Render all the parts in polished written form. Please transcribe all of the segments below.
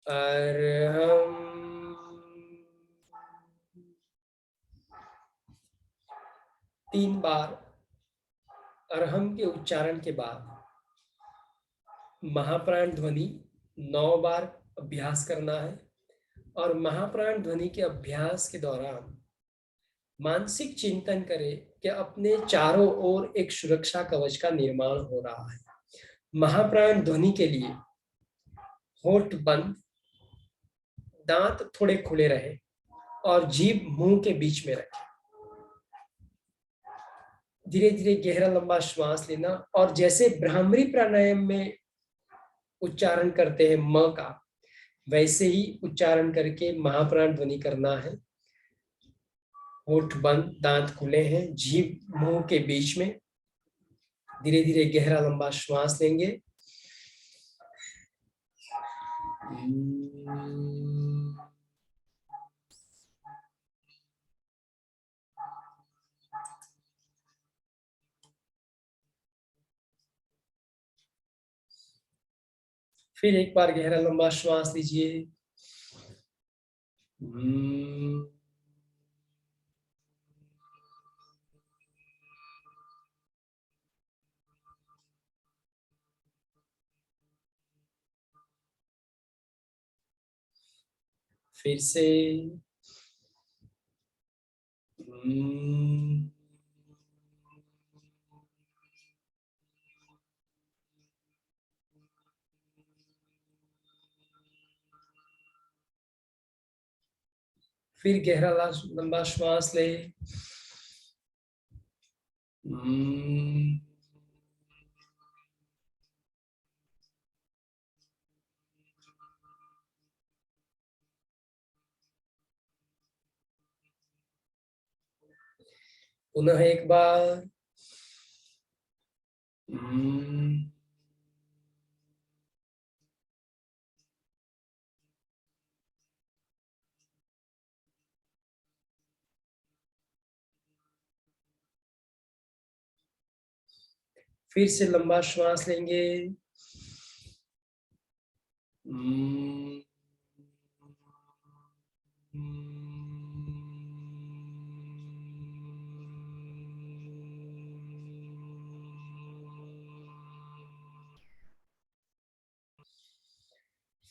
अर्हम्। 3 बार अर्हम के उच्चारण के बाद महाप्राण ध्वनि 9 बार अभ्यास करना है और महाप्राण ध्वनि के अभ्यास के दौरान मानसिक चिंतन करें कि अपने चारों ओर एक सुरक्षा कवच का निर्माण हो रहा है। महाप्राण ध्वनि के लिए होठ बंद, दांत थोड़े खुले रहे और जीभ मुंह के बीच में रखें। धीरे धीरे गहरा लंबा श्वास लेना और जैसे भ्रामरी प्राणायाम में उच्चारण करते हैं म का, वैसे ही उच्चारण करके महाप्राण ध्वनि करना है। होठ बंद, दांत खुले हैं, जीभ मुंह के बीच में। धीरे धीरे गहरा लंबा श्वास लेंगे। फिर एक बार गहरा लंबा श्वास लीजिए। फिर से फिर गहरा लंबा श्वास ले। पुनः एक बार। फिर से लंबा श्वास लेंगे।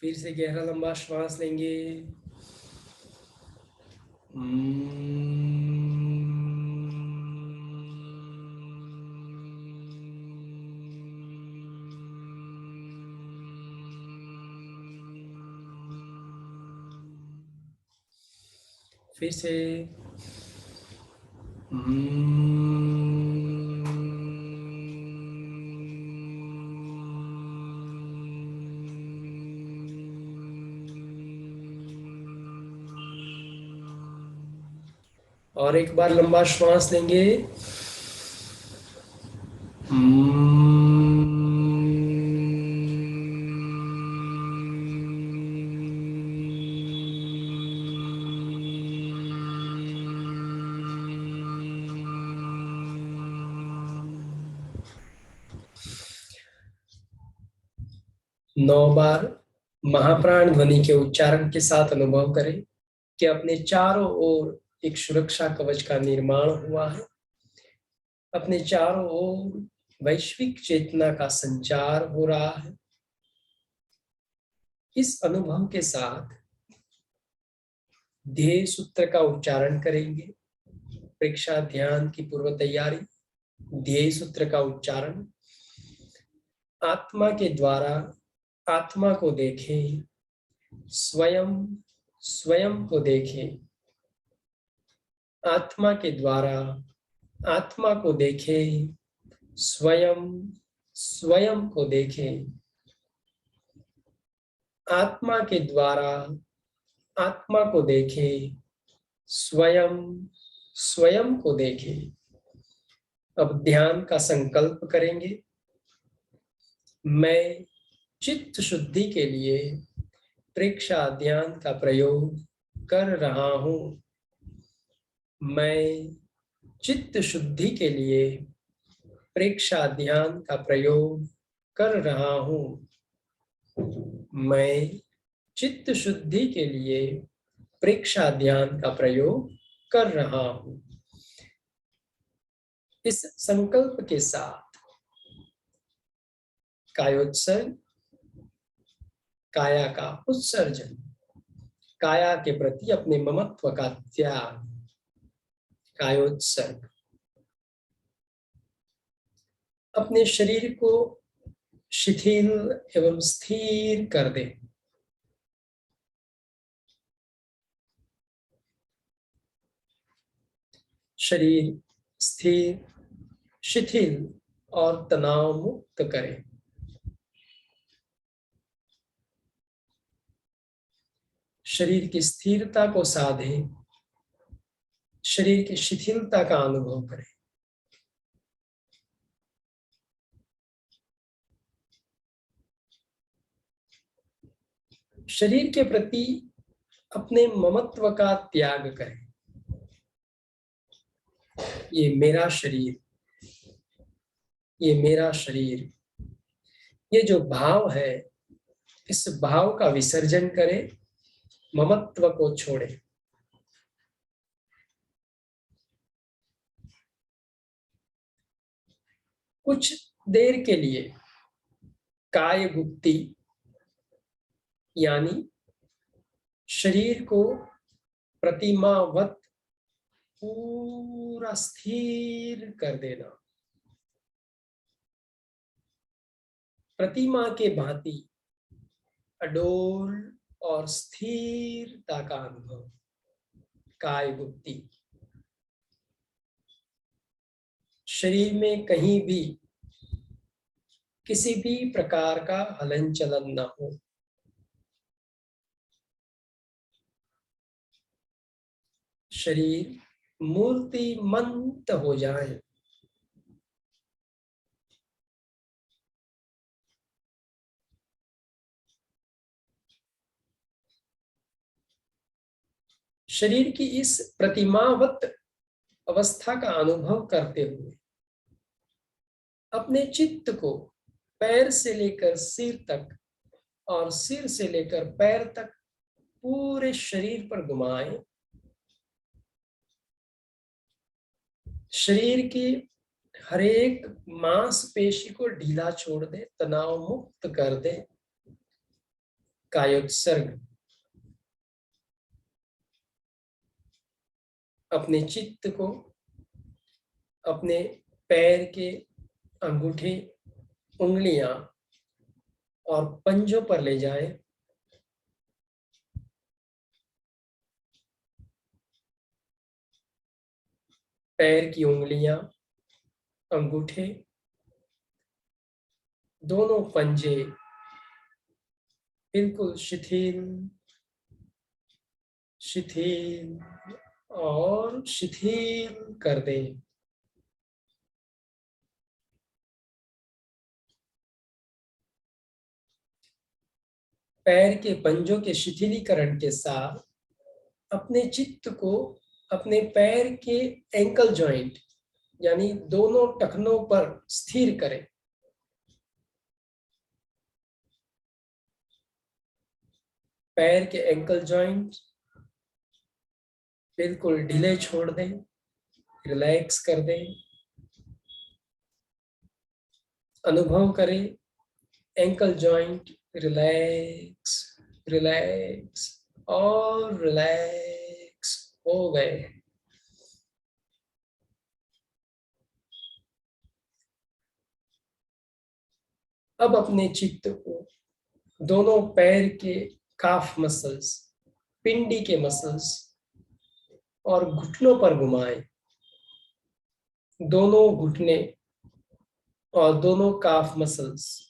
फिर से गहरा लंबा श्वास लेंगे। फिर से और एक बार लंबा श्वास लेंगे। नौ बार महाप्राण ध्वनि के उच्चारण के साथ अनुभव करें कि अपने चारों ओर एक सुरक्षा कवच का निर्माण हुआ है। अपने चारों ओर वैश्विक चेतना का संचार हो रहा है। इस अनुभव के साथ ध्येय सूत्र का उच्चारण करेंगे। परीक्षा ध्यान की पूर्व तैयारी। ध्येय सूत्र का उच्चारण। आत्मा के द्वारा आत्मा को देखें, स्वयं स्वयं को देखें। आत्मा के द्वारा आत्मा को देखें, स्वयं स्वयं को देखें। आत्मा के द्वारा आत्मा को देखें, स्वयं स्वयं को देखें। अब ध्यान का संकल्प करेंगे। मैं चित्त शुद्धि के लिए प्रेक्षा ध्यान का प्रयोग कर रहा हूं। मैं चित्त शुद्धि के लिए प्रेक्षा ध्यान का प्रयोग कर रहा हूं। मैं चित्त शुद्धि के लिए प्रेक्षा ध्यान का प्रयोग कर रहा हूं। इस संकल्प के साथ कायोत्सर्ग, काया का उत्सर्जन, काया के प्रति अपने ममत्व का त्याग, कायोत्सर्ग, अपने शरीर को शिथिल एवं स्थिर कर दे। शरीर स्थिर, शिथिल और तनाव मुक्त करें। शरीर की स्थिरता को साधें, शरीर की शिथिलता का अनुभव करें। शरीर के प्रति अपने ममत्व का त्याग करें। ये मेरा शरीर, ये मेरा शरीर, ये जो भाव है, इस भाव का विसर्जन करें, ममत्व को छोड़ें। कुछ देर के लिए काय गुप्ति यानी शरीर को प्रतिमावत पूरा स्थिर कर देना। प्रतिमा के भांति अडोल और स्थिरता का अनुभव, काय गुप्ति। शरीर में कहीं भी किसी भी प्रकार का हलन चलन न हो। शरीर मूर्तिमंत हो जाए। शरीर की इस प्रतिमावत अवस्था का अनुभव करते हुए अपने चित्त को पैर से लेकर सिर तक और सिर से लेकर पैर तक पूरे शरीर पर घुमाएं। शरीर की हर एक मांसपेशी को ढीला छोड़ दे, तनाव मुक्त कर दे। कायोत्सर्ग, अपने चित्त को अपने पैर के अंगूठे, उंगलियां और पंजों पर ले जाएं। पैर की उंगलियां, अंगूठे, दोनों पंजे बिल्कुल शिथिल, शिथिल और शिथिल कर दें। पैर के पंजों के शिथिलीकरण के साथ अपने चित्त को अपने पैर के एंकल जॉइंट यानी दोनों टखनों पर स्थिर करें। पैर के एंकल जॉइंट बिल्कुल ढीले छोड़ दें, रिलैक्स कर दें। अनुभव करें एंकल जॉइंट रिलैक्स, रिलैक्स और रिलैक्स हो गए। अब अपने चित्त को दोनों पैर के काफ मसल्स, पिंडी के मसल्स और घुटनों पर घुमाएं। दोनों घुटने और दोनों काफ मसल्स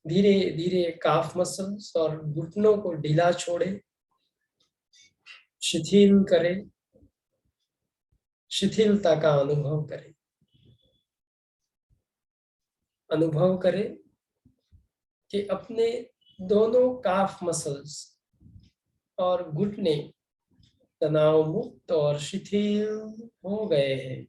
धीरे धीरे काफ मसल्स और घुटनों को ढीला छोड़े, शिथिल करें, शिथिलता का अनुभव करें। अनुभव करें कि अपने दोनों काफ मसल्स और घुटने तनाव मुक्त और शिथिल हो गए हैं।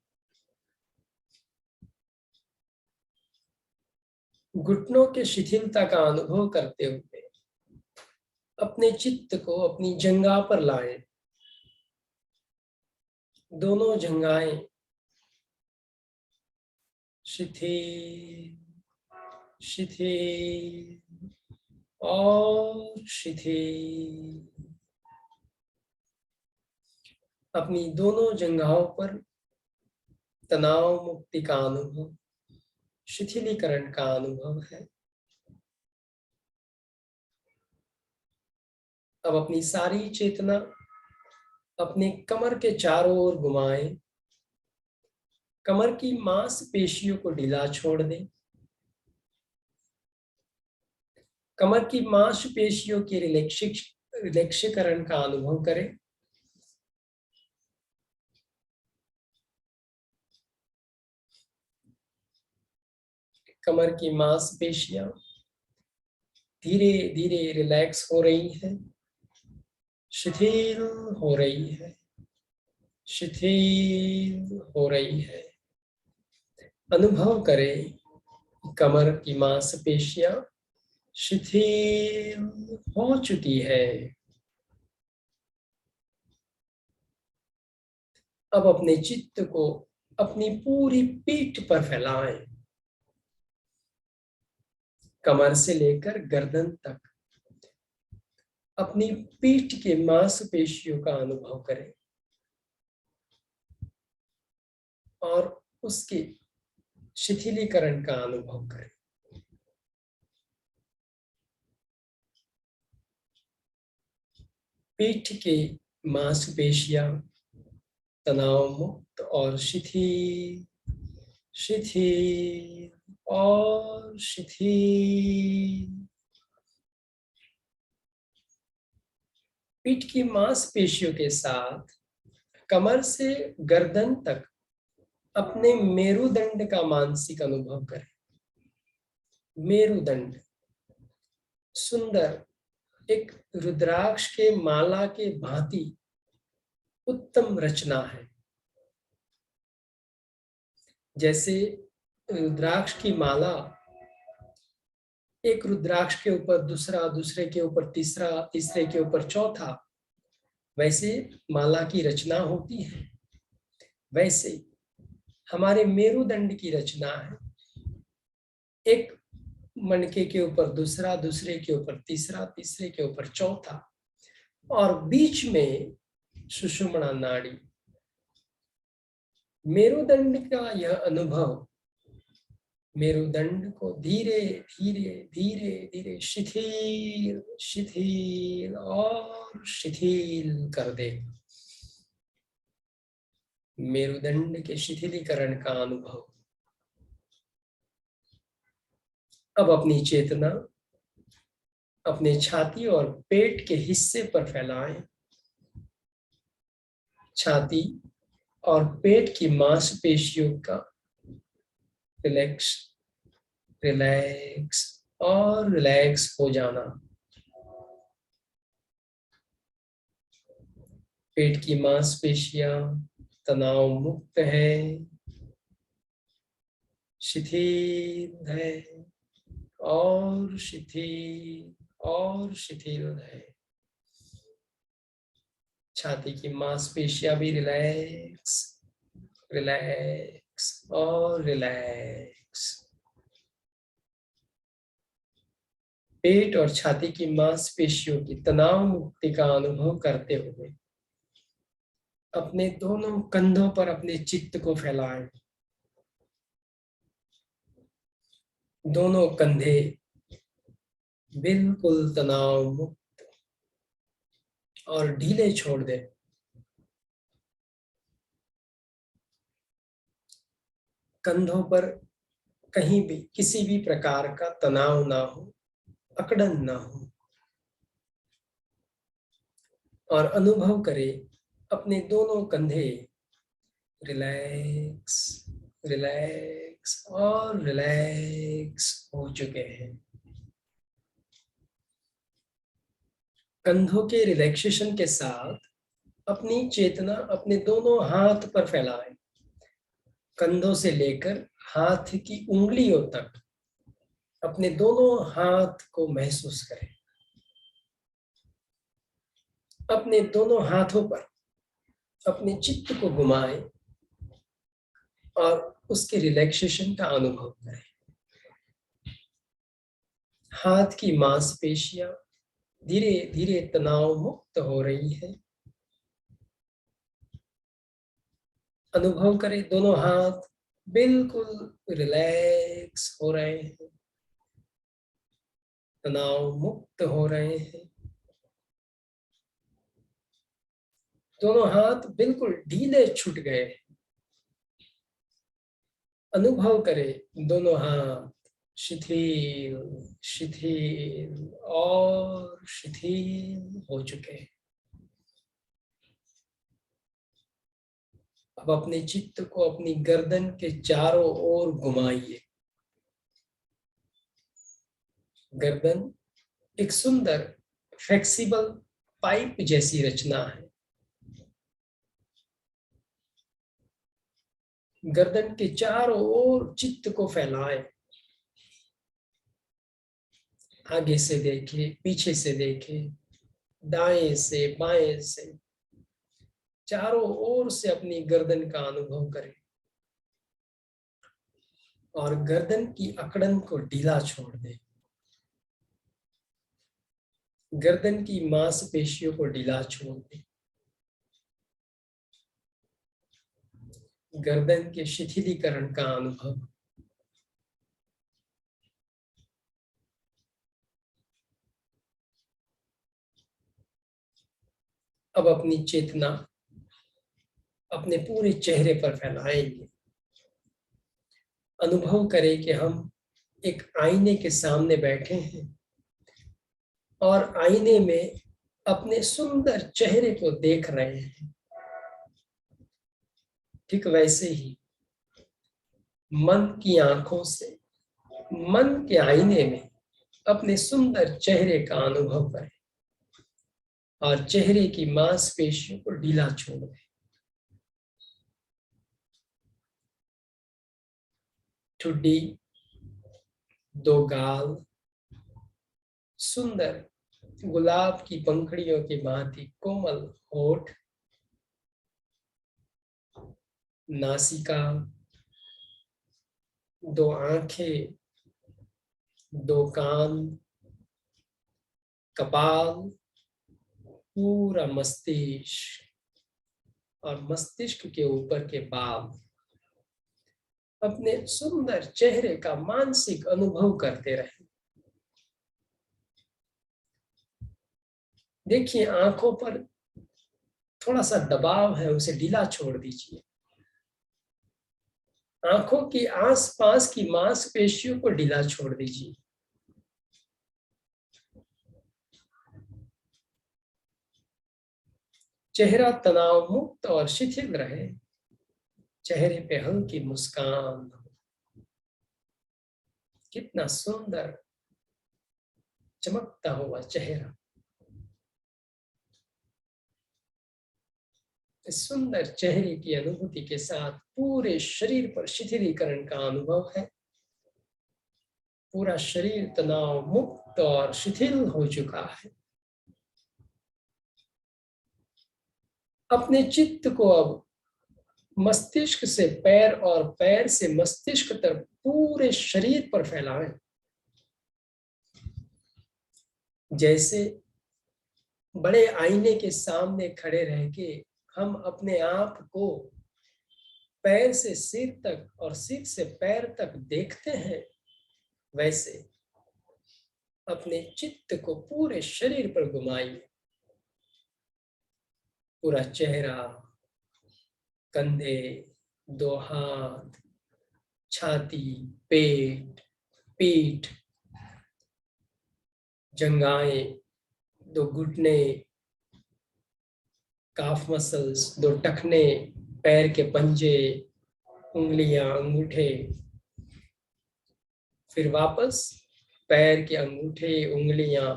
घुटनों के शिथिलता का अनुभव करते हुए अपने चित्त को अपनी जंघा पर लाएं। दोनों जंघाएं शिथिल शिथिल और शिथिल। अपनी दोनों जंघाओं पर तनाव मुक्ति का अनुभव, शिथिलीकरण का अनुभव है। अब अपनी सारी चेतना अपने कमर के चारों ओर घुमाएं। कमर की मांसपेशियों को ढीला छोड़ दें। कमर की मांसपेशियों के रिलैक्सीकरण का अनुभव करें। कमर की मांसपेशियां धीरे धीरे रिलैक्स हो रही हैं, शिथिल हो रही है, शिथिल हो रही है। अनुभव करें कमर की मांसपेशियां शिथिल हो चुकी है। अब अपने चित्त को अपनी पूरी पीठ पर फैलाएं। कमर से लेकर गर्दन तक अपनी पीठ के मांसपेशियों का अनुभव करें और उसके शिथिलीकरण का अनुभव करें। पीठ के मांसपेशियां तनाव मुक्त और शिथिल शिथिल और शिथिल। पीठ की मांसपेशियों के साथ कमर से गर्दन तक अपने मेरुदंड का मानसिक अनुभव करें। मेरुदंड सुंदर एक रुद्राक्ष के माला के भांति उत्तम रचना है। जैसे रुद्राक्ष की माला एक रुद्राक्ष के ऊपर दूसरा, दूसरे के ऊपर तीसरा, तीसरे के ऊपर चौथा, वैसे माला की रचना होती है। वैसे हमारे मेरुदंड की रचना है। एक मणके के ऊपर दूसरा, दूसरे के ऊपर तीसरा, तीसरे के ऊपर चौथा और बीच में सुषुम्ना नाड़ी। मेरुदंड का यह अनुभव मेरुदंड को धीरे धीरे धीरे धीरे शिथिल शिथिल और शिथिल कर दे। मेरुदंड के शिथिलीकरण का अनुभव। अब अपनी चेतना अपने छाती और पेट के हिस्से पर फैलाएं। छाती और पेट की मांसपेशियों का रिलैक्स रिलैक्स और रिलैक्स हो जाना। पेट की मांसपेशियां तनाव मुक्त है, शिथिल है और शिथिल और शिथिल है। छाती की मांसपेशियां भी रिलैक्स रिलैक्स और रिलैक्स। पेट और छाती की मांसपेशियों की तनाव मुक्ति का अनुभव करते हुए अपने दोनों कंधों पर अपने चित्त को फैलाएं। दोनों कंधे बिल्कुल तनाव मुक्त और ढीले छोड़ दें। कंधों पर कहीं भी किसी भी प्रकार का तनाव ना हो, अकड़न ना हो। और अनुभव करें अपने दोनों कंधे रिलैक्स रिलैक्स और रिलैक्स हो चुके हैं। कंधों के रिलैक्सेशन के साथ अपनी चेतना अपने दोनों हाथ पर फैलाएं। कंधों से लेकर हाथ की उंगलियों तक अपने दोनों हाथ को महसूस करें। अपने दोनों हाथों पर अपने चित्त को घुमाएं और उसके रिलैक्सेशन का अनुभव करें। हाथ की मांसपेशियां धीरे धीरे तनाव मुक्त हो रही है। अनुभव करें दोनों हाथ बिल्कुल रिलैक्स हो रहे हैं, तनाव मुक्त हो रहे हैं। दोनों हाथ बिल्कुल ढीले छूट गए। अनुभव करें दोनों हाथ शिथिल शिथिल और शिथिल हो चुके हैं। अब अपने चित्त को अपनी गर्दन के चारों ओर घुमाइए। गर्दन एक सुंदर फ्लेक्सिबल पाइप जैसी रचना है। गर्दन के चारों ओर चित्त को फैलाएं। आगे से देखें, पीछे से देखें, दाएं से बाएं से, चारों ओर से अपनी गर्दन का अनुभव करें और गर्दन की अकड़न को ढीला छोड़ दें। गर्दन की मांसपेशियों को ढीला छोड़ दें। गर्दन के शिथिलीकरण का अनुभव। अब अपनी चेतना अपने पूरे चेहरे पर फैलाएंगे। अनुभव करें कि हम एक आईने के सामने बैठे हैं और आईने में अपने सुंदर चेहरे को देख रहे हैं। ठीक वैसे ही मन की आंखों से मन के आईने में अपने सुंदर चेहरे का अनुभव करें और चेहरे की मांसपेशियों को ढीला छोड़ दें। ठुड्डी, दो गाल, सुंदर गुलाब की पंखड़ियों की भांति कोमल होठ, नासिका, दो आंखें, दो कान, कपाल, पूरा मस्तिष्क और मस्तिष्क के ऊपर के बाल। अपने सुंदर चेहरे का मानसिक अनुभव करते रहें। देखिए आंखों पर थोड़ा सा दबाव है, उसे ढीला छोड़ दीजिए। आंखों की आसपास की मांसपेशियों को ढीला छोड़ दीजिए। चेहरा तनाव मुक्त और शिथिल रहे। चेहरे पे हल्की मुस्कान। कितना सुंदर चमकता हुआ चेहरा। इस सुंदर चेहरे की अनुभूति के साथ पूरे शरीर पर शिथिलीकरण का अनुभव है। पूरा शरीर तनाव मुक्त और शिथिल हो चुका है। अपने चित्त को अब मस्तिष्क से पैर और पैर से मस्तिष्क तक पूरे शरीर पर फैलाएं। जैसे बड़े आईने के सामने खड़े रह के हम अपने आप को पैर से सिर तक और सिर से पैर तक देखते हैं, वैसे अपने चित्त को पूरे शरीर पर घुमाइए। पूरा चेहरा, कंधे, दो हाथ, छाती, पेट, पीठ, जंघाएं, दो घुटने, काफ मसल्स, दो टखने, पैर के पंजे, उंगलियां, अंगूठे। फिर वापस पैर के अंगूठे, उंगलियां,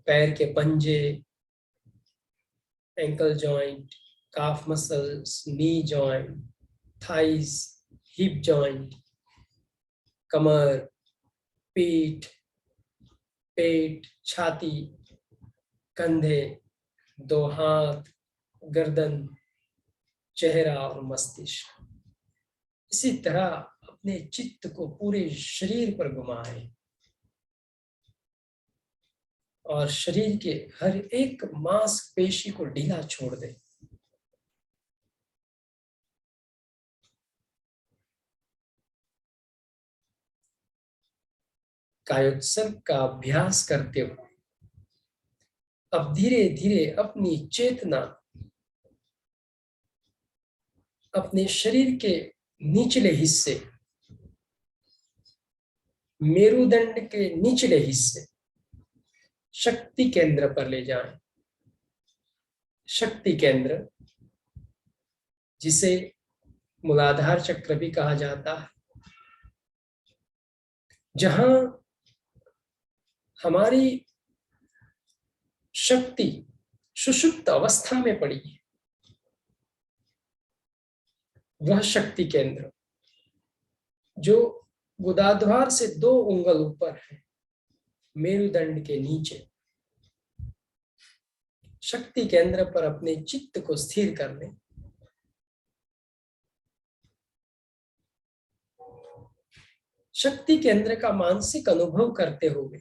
पैर के पंजे, ankle joint, calf muscles, knee joint, thighs, hip joint, कमर, पीठ, पेट, छाती, कंधे, दो हाथ, गर्दन, चेहरा और मस्तिष्क। इसी तरह अपने चित्त को पूरे शरीर पर घुमाएं और शरीर के हर एक मांसपेशी को ढीला छोड़ दें। कायोत्सर्ग का अभ्यास करते हुए अब धीरे धीरे अपनी चेतना अपने शरीर के निचले हिस्से, मेरुदंड के निचले हिस्से, शक्ति केंद्र पर ले जाएं। शक्ति केंद्र, जिसे मूलाधार चक्र भी कहा जाता है, जहां हमारी शक्ति सुषुप्त अवस्था में पड़ी है। वह शक्ति केंद्र जो गुदाद्वार से 2 उंगल ऊपर है, मेरुदंड के नीचे, शक्ति केंद्र पर अपने चित्त को स्थिर कर लें। शक्ति केंद्र का मानसिक अनुभव करते हुए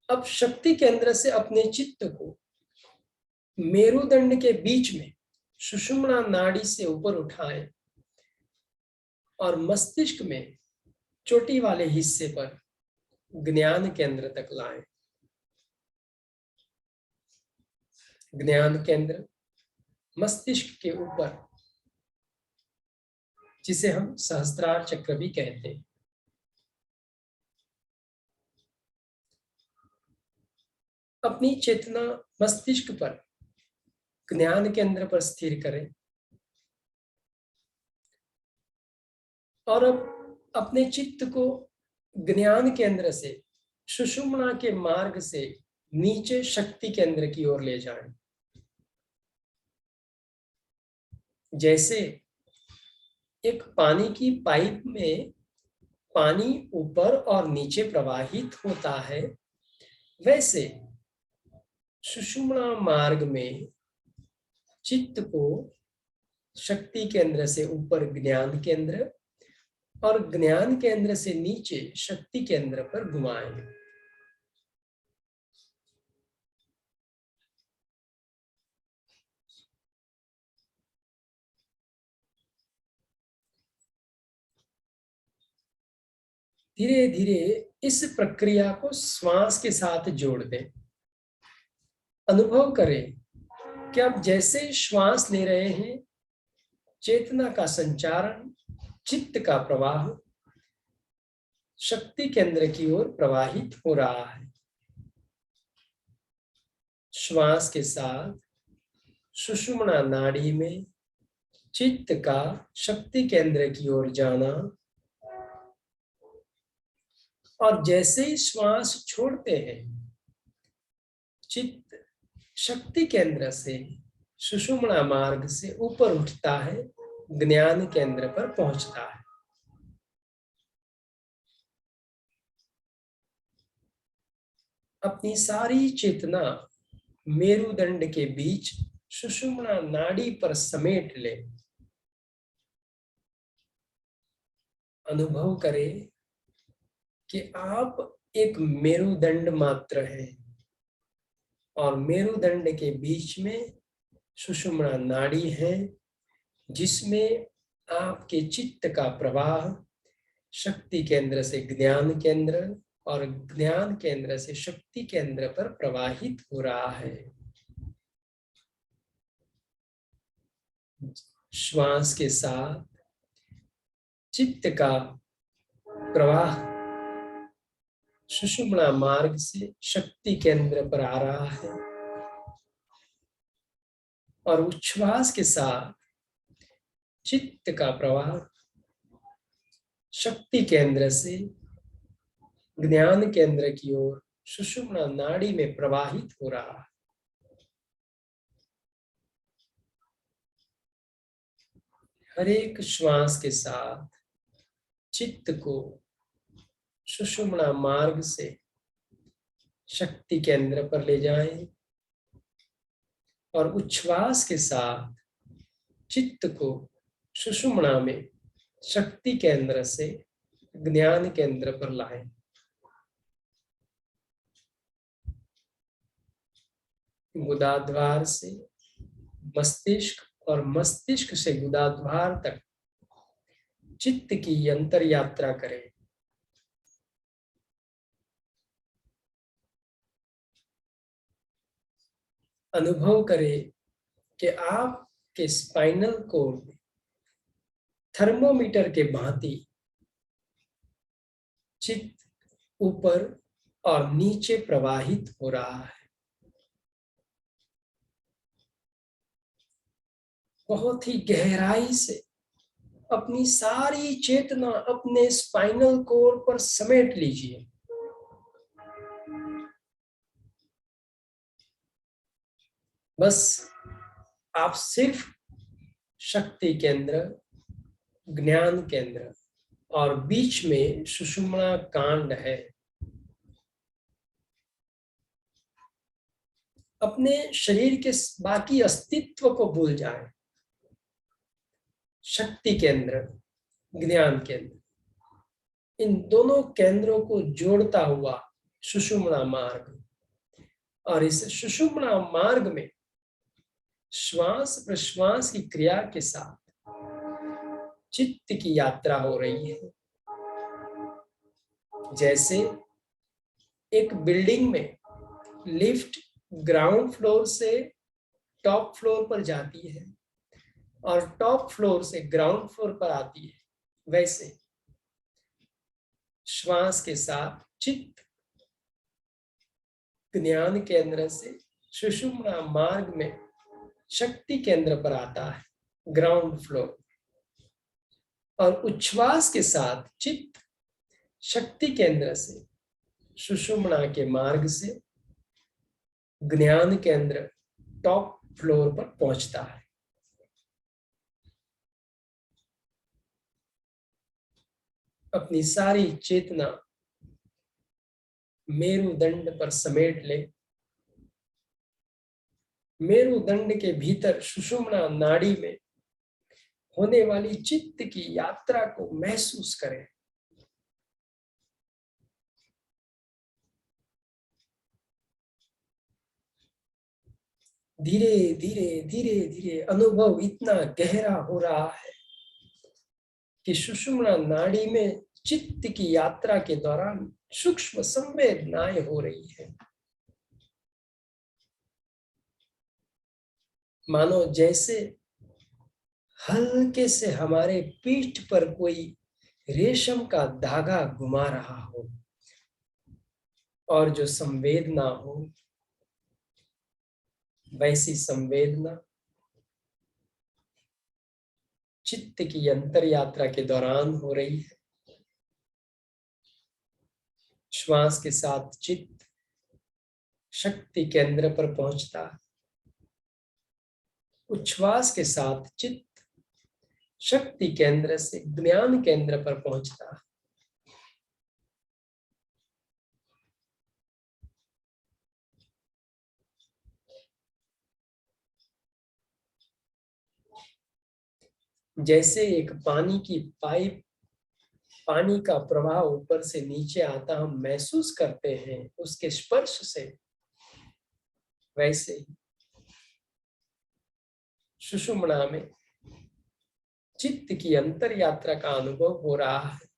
अब शक्ति केंद्र से अपने चित्त को मेरुदंड के बीच में सुषुम्ना नाड़ी से ऊपर उठाएं और मस्तिष्क में चोटी वाले हिस्से पर ज्ञान केंद्र तक लाएं। ज्ञान केंद्र मस्तिष्क के ऊपर, जिसे हम सहस्त्रार चक्र भी कहते हैं। अपनी चेतना मस्तिष्क पर, ज्ञान केंद्र पर स्थिर करें और अब अपने चित्त को ज्ञान केंद्र से सुषुम्ना के मार्ग से नीचे शक्ति केंद्र की ओर ले जाएं। जैसे एक पानी की पाइप में पानी ऊपर और नीचे प्रवाहित होता है, वैसे सुषुम्ना मार्ग में चित्त को शक्ति केंद्र से ऊपर ज्ञान केंद्र और ज्ञान केंद्र से नीचे शक्ति केंद्र पर घुमाएं। धीरे धीरे इस प्रक्रिया को श्वास के साथ जोड़ दें। अनुभव करें कि आप जैसे श्वास ले रहे हैं, चेतना का संचारण, चित्त का प्रवाह शक्ति केंद्र की ओर प्रवाहित हो रहा है। श्वास के साथ सुषुम्ना नाड़ी में चित्त का शक्ति केंद्र की ओर जाना और जैसे ही श्वास छोड़ते हैं, चित्त शक्ति केंद्र से सुषुम्ना मार्ग से ऊपर उठता है, ज्ञान केंद्र पर पहुंचता है। अपनी सारी चेतना मेरुदंड के बीच सुषुम्ना नाड़ी पर समेट ले। अनुभव करें कि आप एक मेरुदंड मात्र हैं और मेरुदंड के बीच में सुषुम्ना नाड़ी है, जिसमें आपके चित्त का प्रवाह शक्ति केंद्र से ज्ञान केंद्र और ज्ञान केंद्र से शक्ति केंद्र पर प्रवाहित हो रहा है। श्वास के साथ चित्त का प्रवाह सुषुम्ना मार्ग से शक्ति केंद्र पर आ रहा है और उच्छ्वास के साथ चित्त का प्रवाह शक्ति केंद्र से ज्ञान केंद्र की ओर सुषुम्ना नाड़ी में प्रवाहित हो रहा है। हर एक श्वास के साथ चित्त को सुषुम्ना मार्ग से शक्ति केंद्र पर ले जाएं और उच्छ्वास के साथ चित्त को सुषुम्ना में शक्ति केंद्र से ज्ञान केंद्र पर लाएं। गुदाद्वार से मस्तिष्क और मस्तिष्क से गुदाद्वार तक चित्त की अंतर यात्रा करें। अनुभव करें कि आपके स्पाइनल कोड में थर्मोमीटर के भांति चित्त ऊपर और नीचे प्रवाहित हो रहा है। बहुत ही गहराई से अपनी सारी चेतना अपने स्पाइनल कोड पर समेट लीजिए। बस आप सिर्फ शक्ति केंद्र, ज्ञान केंद्र और बीच में सुषुम्ना कांड है। अपने शरीर के बाकी अस्तित्व को भूल जाएं। शक्ति केंद्र, ज्ञान केंद्र, इन दोनों केंद्रों को जोड़ता हुआ सुषुम्ना मार्ग, और इस सुषुम्ना मार्ग में श्वास प्रश्वास की क्रिया के साथ चित्त की यात्रा हो रही है। जैसे एक बिल्डिंग में लिफ्ट ग्राउंड फ्लोर से टॉप फ्लोर पर जाती है और टॉप फ्लोर से ग्राउंड फ्लोर पर आती है, वैसे श्वास के साथ चित्त ज्ञान केंद्र से सुषुम्ना मार्ग में शक्ति केंद्र पर आता है, ग्राउंड फ्लोर, और उच्छ्वास के साथ चित्त शक्ति केंद्र से सुषुम्ना के मार्ग से ज्ञान केंद्र टॉप फ्लोर पर पहुंचता है। अपनी सारी चेतना मेरुदंड पर समेट ले। मेरुदंड के भीतर सुषुम्ना नाड़ी में होने वाली चित्त की यात्रा को महसूस करें। धीरे धीरे धीरे धीरे अनुभव इतना गहरा हो रहा है कि सुषुम्ना नाड़ी में चित्त की यात्रा के दौरान सूक्ष्म संवेदनाएं हो रही है। मानो जैसे हल्के से हमारे पीठ पर कोई रेशम का धागा घुमा रहा हो, और जो संवेदना हो वैसी संवेदना चित्त की अंतर यात्रा के दौरान हो रही है। श्वास के साथ चित्त शक्ति केंद्र पर पहुंचता है। उच्छ्वास के साथ चित्त शक्ति केंद्र से ज्ञान केंद्र पर पहुंचता है। जैसे एक पानी की पाइप, पानी का प्रवाह ऊपर से नीचे आता हम महसूस करते हैं उसके स्पर्श से, वैसे ही सुषुम्ना में चित्त की अंतर यात्रा का अनुभव हो रहा है।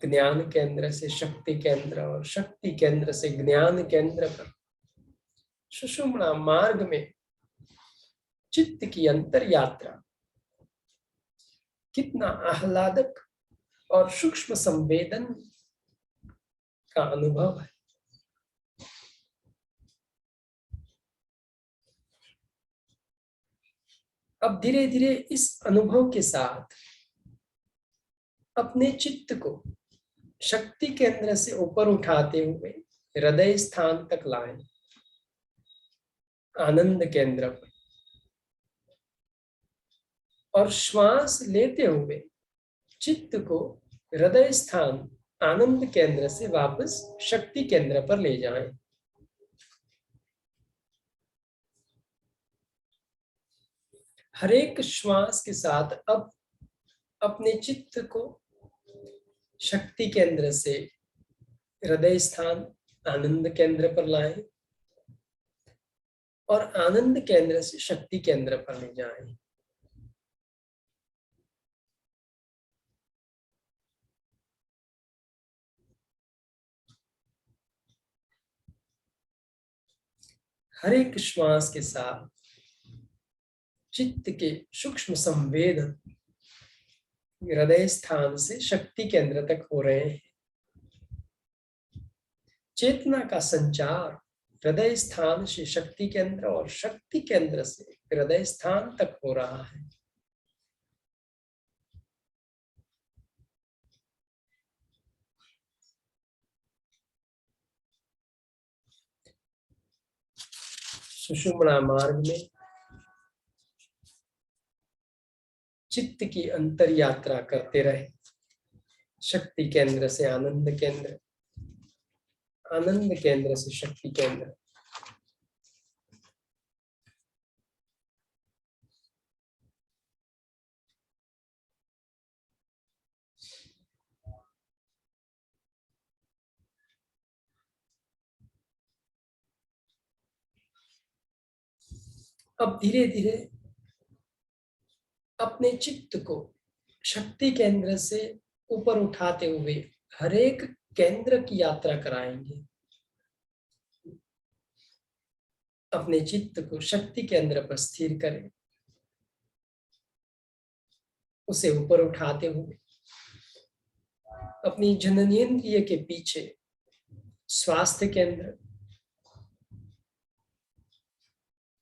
ज्ञान केंद्र से शक्ति केंद्र और शक्ति केंद्र से ज्ञान केंद्र पर सुषुम्ना मार्ग में चित्त की अंतर यात्रा कितना आह्लादक और सूक्ष्म संवेदन का अनुभव है। अब धीरे धीरे इस अनुभव के साथ अपने चित्त को शक्ति केंद्र से ऊपर उठाते हुए हृदय स्थान तक लाएं, आनंद केंद्र पर, और श्वास लेते हुए चित्त को हृदय स्थान आनंद केंद्र से वापस शक्ति केंद्र पर ले जाएं। हर एक श्वास के साथ अब अपने चित्त को शक्ति केंद्र से हृदय स्थान आनंद केंद्र पर लाएं और आनंद केंद्र से शक्ति केंद्र पर ले जाएं। हर एक श्वास के साथ चित्त के सूक्ष्म संवेदन हृदय स्थान से शक्ति केंद्र तक हो रहे हैं। चेतना का संचार हृदय स्थान से शक्ति केंद्र और शक्ति केंद्र से हृदय स्थान तक हो रहा है। सुषुम्ना मार्ग में चित्त की अंतर यात्रा करते रहे, शक्ति केंद्र से आनंद केंद्र, आनंद केंद्र से शक्ति केंद्र। अब धीरे धीरे अपने चित्त को शक्ति केंद्र से ऊपर उठाते हुए हर एक केंद्र की यात्रा कराएंगे। अपने चित्त को शक्ति केंद्र पर स्थिर करें, उसे ऊपर उठाते हुए अपनी जननेंद्रिय के पीछे स्वास्थ्य केंद्र,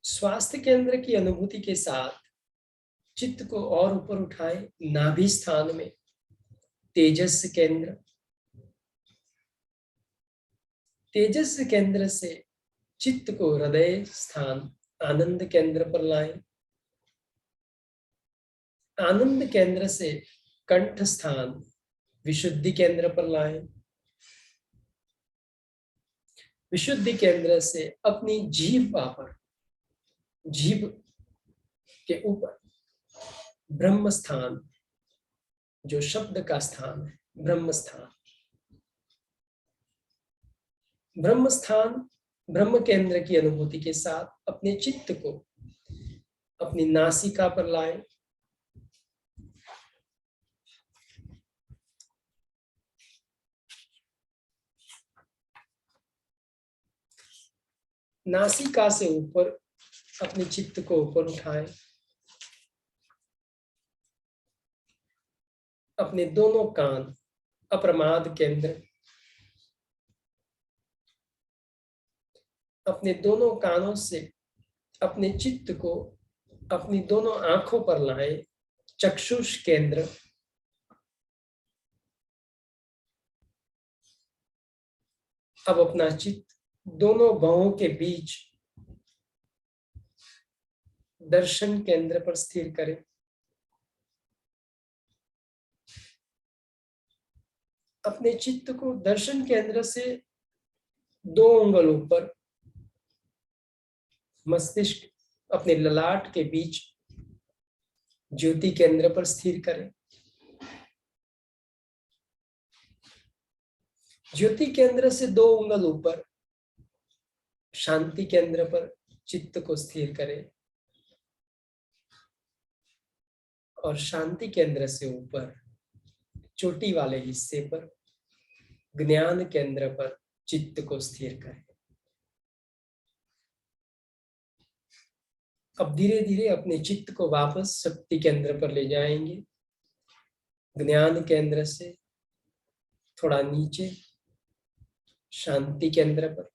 स्वास्थ्य केंद्र की अनुभूति के साथ चित्त को और ऊपर उठाएं। नाभि स्थान में तेजस केंद्र, तेजस केंद्र से चित्त को हृदय स्थान आनंद केंद्र पर लाएं। आनंद केंद्र से कंठ स्थान विशुद्धि केंद्र पर लाएं। विशुद्धि केंद्र से अपनी जीभ पर, जीभ के ऊपर ब्रह्म स्थान, जो शब्द का स्थान है, ब्रह्म स्थान, ब्रह्म स्थान, ब्रह्म केंद्र की अनुभूति के साथ अपने चित्त को अपनी नासिका पर लाएं। नासिका से ऊपर अपने चित्त को ऊपर उठाएं। अपने दोनों कान अप्रमाद केंद्र, अपने दोनों कानों से अपने चित्त को अपनी दोनों आंखों पर लाएं। चक्षुष केंद्र, अब अपना चित्त दोनों भवों के बीच दर्शन केंद्र पर स्थिर करें। अपने चित्त को दर्शन केंद्र से 2 अंगुल ऊपर मस्तिष्क, अपने ललाट के बीच ज्योति केंद्र पर स्थिर करें। ज्योति केंद्र से 2 अंगुल ऊपर शांति केंद्र पर चित्त को स्थिर करें और शांति केंद्र से ऊपर चोटी वाले हिस्से पर ज्ञान केंद्र पर चित्त को स्थिर करें। अब धीरे धीरे अपने चित्त को वापस शक्ति केंद्र पर ले जाएंगे। ज्ञान केंद्र से थोड़ा नीचे शांति केंद्र पर,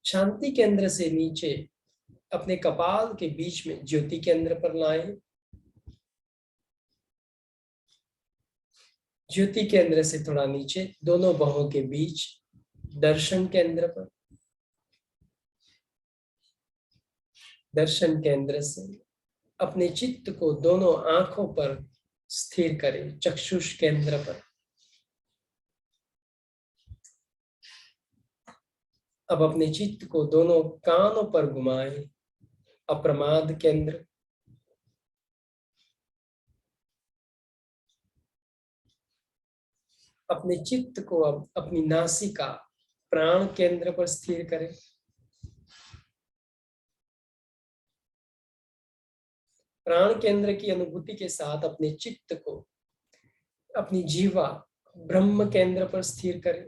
शांति केंद्र से नीचे अपने कपाल के बीच में ज्योति केंद्र पर लाएं। ज्योति केंद्र से थोड़ा नीचे दोनों बाहों के बीच दर्शन केंद्र पर, दर्शन केंद्र से अपने चित्त को दोनों आंखों पर स्थिर करें, चक्षुष केंद्र पर। अब अपने चित्त को दोनों कानों पर घुमाएं, अप्रमाद केंद्र। अपने चित्त को अब अपनी नासिका प्राण केंद्र पर स्थिर करें। प्राण केंद्र की अनुभूति के साथ अपने चित्त को अपनी जीवा ब्रह्म केंद्र पर स्थिर करें।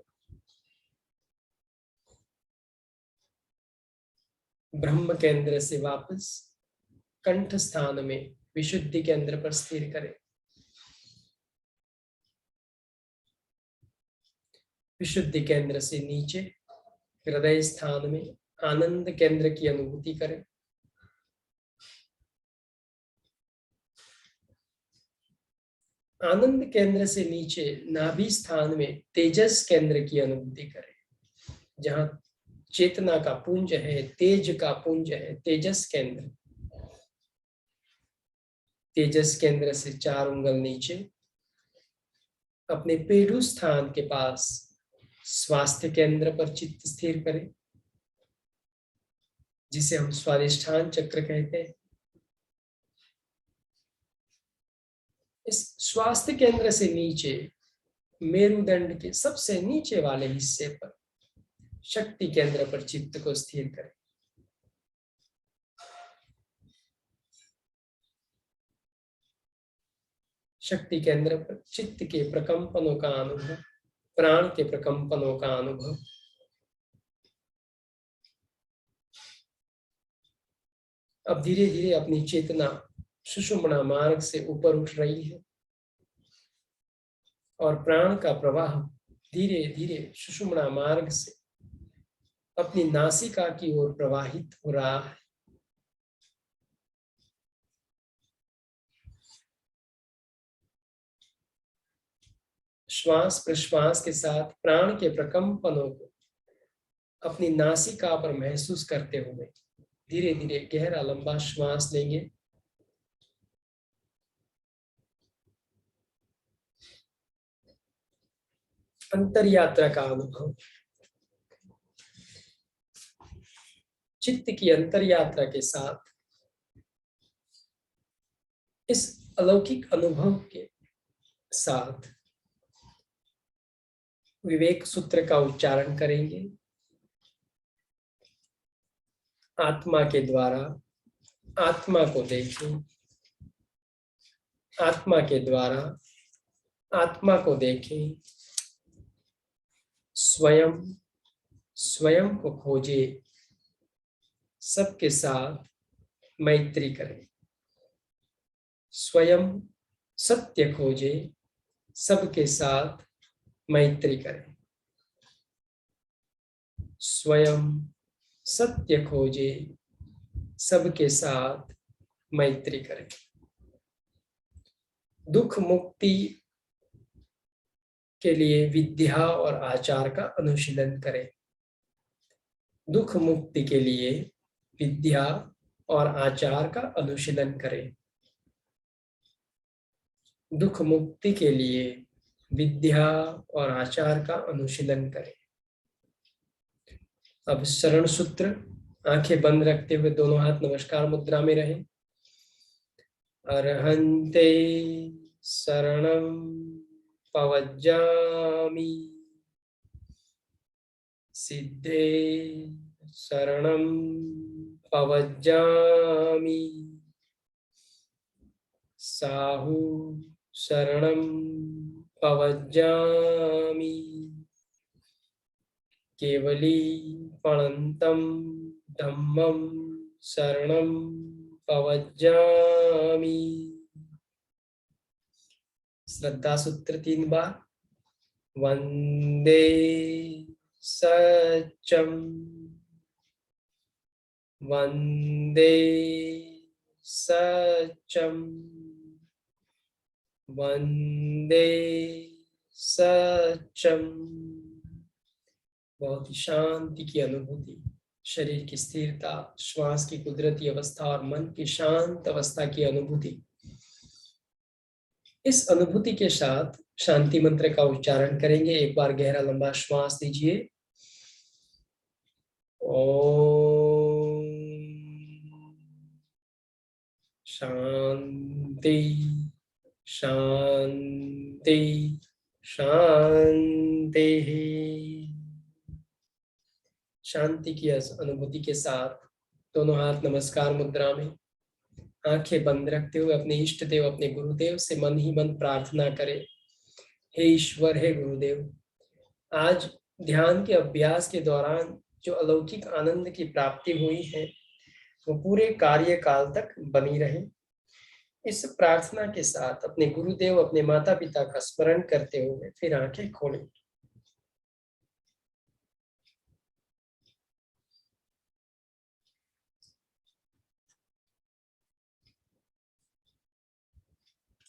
ब्रह्म केंद्र से वापस कंठ स्थान में विशुद्धि केंद्र पर स्थिर करें। विशुद्धि केंद्र से नीचे हृदय स्थान में आनंद केंद्र की अनुभूति करें। आनंद केंद्र से नीचे नाभि स्थान में तेजस केंद्र की अनुभूति करें। जहां चेतना का पुंज है, तेज का पुंज है, तेजस केंद्र। तेजस केंद्र से 4 उंगल नीचे अपने पेडू स्थान के पास स्वास्थ्य केंद्र पर चित्त स्थिर करें, जिसे हम स्वादिष्ठान चक्र कहते हैं। इस स्वास्थ्य केंद्र से नीचे मेरुदंड के सबसे नीचे वाले हिस्से पर शक्ति केंद्र पर चित्त को स्थिर करें। शक्ति केंद्र पर चित्त के प्रकंपनों का अनुभव, प्राण के प्रकंपनों का अनुभव। अब धीरे धीरे अपनी चेतना सुषुम्ना मार्ग से ऊपर उठ रही है और प्राण का प्रवाह धीरे धीरे सुषुम्ना मार्ग से अपनी नासिका की ओर प्रवाहित हो रहा है। श्वास प्रश्वास के साथ प्राण के प्रकंपनों को अपनी नासिका पर महसूस करते हुए धीरे धीरे गहरा लंबा श्वास लेंगे। अंतर यात्रा का अनुभव, चित्त की अंतर यात्रा के साथ इस अलौकिक अनुभव के साथ विवेक सूत्र का उच्चारण करेंगे। आत्मा के द्वारा आत्मा को देखें, आत्मा के द्वारा आत्मा को देखें। स्वयं स्वयं को खोजे, सबके साथ मैत्री करें। स्वयं सत्य खोजे, सबके साथ मैत्री करें। स्वयं सत्य खोजे, सबके साथ मैत्री करें। दुख मुक्ति के लिए विद्या और आचार का अनुशीलन करें। दुख मुक्ति के लिए विद्या और आचार का अनुशीलन करें। दुख मुक्ति के लिए विद्या और आचार का अनुशीलन करें। अब शरण सूत्र, आंखें बंद रखते हुए दोनों हाथ नमस्कार मुद्रा में रहें। अर्हन्ते शरणं पवज्जामि, सिद्धे शरणं पवज्जामि, साहु शरणं पवज्जामि, केवली पणन्तं धम्मं शरणं पवज्जामि। श्रद्धा सूत्र 3 बार। वंदे सच्चं, वंदे सच्चं, वंदे सच्चं। बहुत ही शांति की अनुभूति, शरीर की स्थिरता, श्वास की कुदरती अवस्था और मन की शांत अवस्था की अनुभूति। इस अनुभूति के साथ शांति मंत्र का उच्चारण करेंगे। एक बार गहरा लंबा श्वास लीजिए। ओम शांति शांति शांति। शांति की अनुभूति के साथ दोनों हाथ नमस्कार मुद्रा में, आंखें बंद रखते हुए अपने इष्ट देव, अपने गुरुदेव से मन ही मन प्रार्थना करें। हे ईश्वर, हे गुरुदेव, आज ध्यान के अभ्यास के दौरान जो अलौकिक आनंद की प्राप्ति हुई है वो पूरे कार्यकाल तक बनी रहे। इस प्रार्थना के साथ अपने गुरुदेव, अपने माता पिता का स्मरण करते हुए फिर आंखें खोलें।